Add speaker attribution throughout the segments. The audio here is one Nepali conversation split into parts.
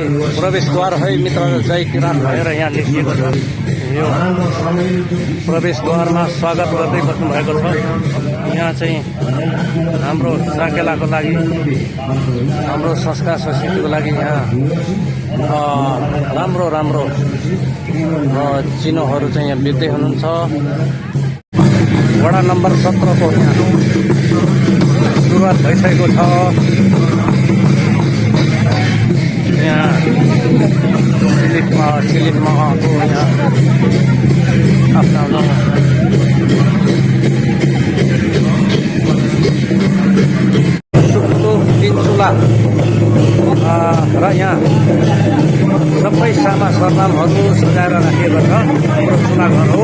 Speaker 1: प्रवेशद्वार है मित्र जय किरात भनेर यहाँ लेखिएको छ। यो प्रवेशद्वारमा स्वागत गर्दै बस्नुभएको छ। यहाँ चाहिँ हाम्रो साकेलाको लागि, हाम्रो संस्कार संस्कृतिको लागि यहाँ राम्रो राम्रो चिनोहरू चाहिँ यहाँ बेच्दै हुनुहुन्छ। वडा नम्बर 17 को यहाँ सुरुवात भइसकेको छ। यहाँ सिलिपमा आएको यहाँ आफ्नो तिनचुला र यहाँ सबै सामा सरनामहरू सजाएर राखिएको छ। हाम्रो चुलाघर हो।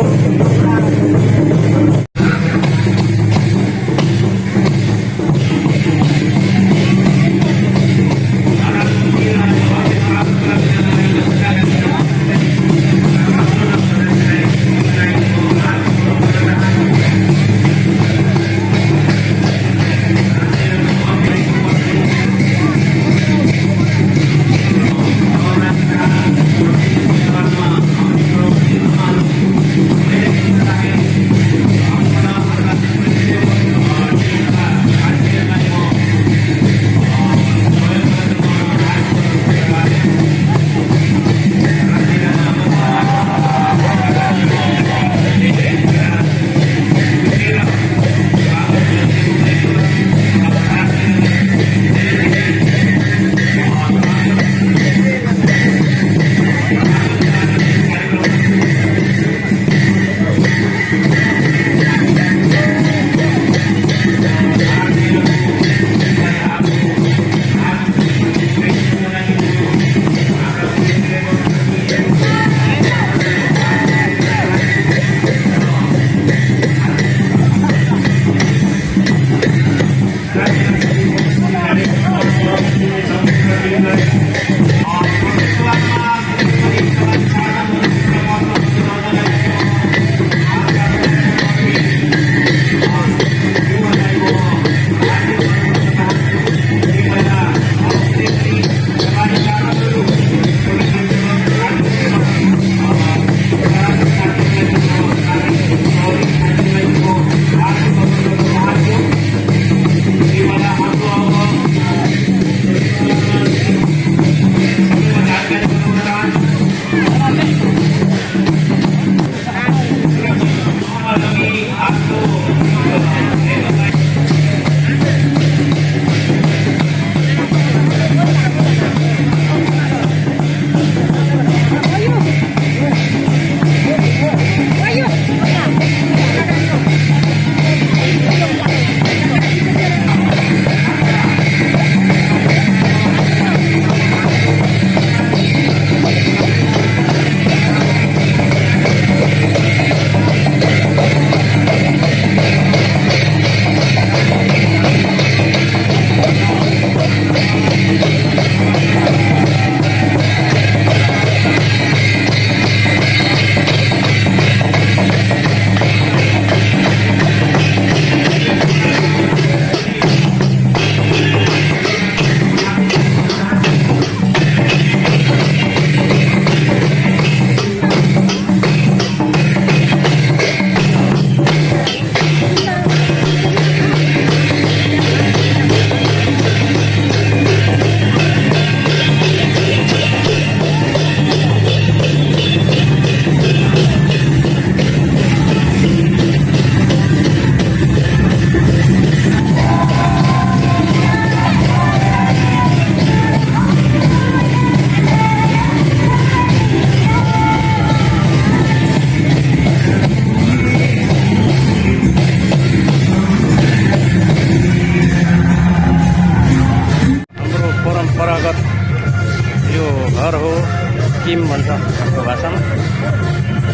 Speaker 1: किम भन्छ हाम्रो भाषामा।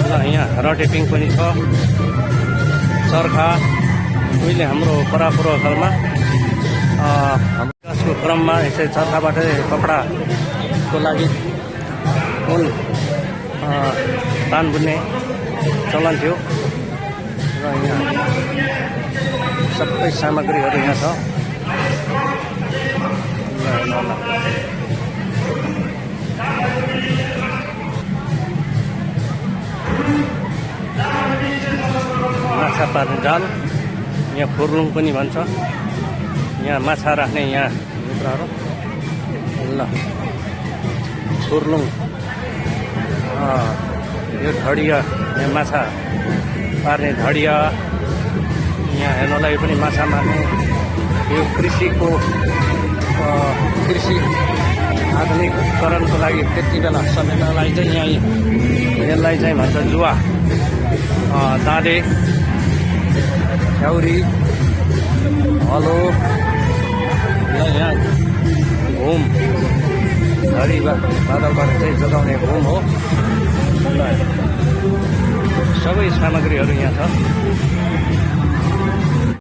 Speaker 1: ल यहाँ रटेपिङ पनि छ। चर्खा उहिले हाम्रो परापूर्वकालमा विकासको क्रममा यसै चर्खाबाटै कपडाको लागि उन तान बुन्ने चलन थियो र यहाँ सबै सामग्रीहरू यहाँ छ। ल पार्ने जाल, यहाँ फुर्लुङ पनि भन्छ। यहाँ माछा राख्ने यहाँ मित्रहरू ल फुर्लुङ यो ढडिया, यहाँ माछा पार्ने ढडिया, यहाँ हेर्नलाई पनि माछा मार्ने। यो कृषिको कृषि आधुनिकीकरणको लागि त्यति बेला समयलाई चाहिँ यहाँ यसलाई चाहिँ भन्छ जुवा, दाँडे, ख्याउरी, हलो, यहाँ घुम, झरी बादलबाट चाहिँ जोगाउने घुम हो। सबै सामग्रीहरू यहाँ छ।